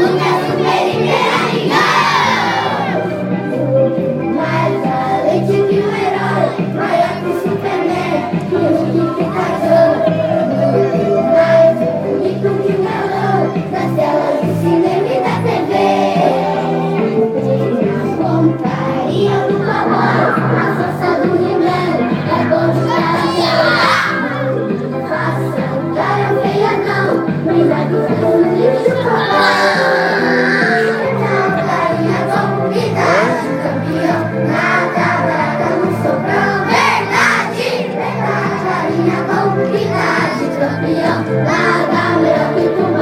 Luta super interalinhada. Mais valente que um herói, maior que Superman, que o que fica mais bonito que o melão, nas telas do cinema e da TV. Compraria do cowboy, a força do He-Man, é bom jogar faça cara feia não, melhor que o lixo na carinha comunidade, campeão, nada brava, não sobrou verdade. Na carinha comunidade, campeão, nada melhor que o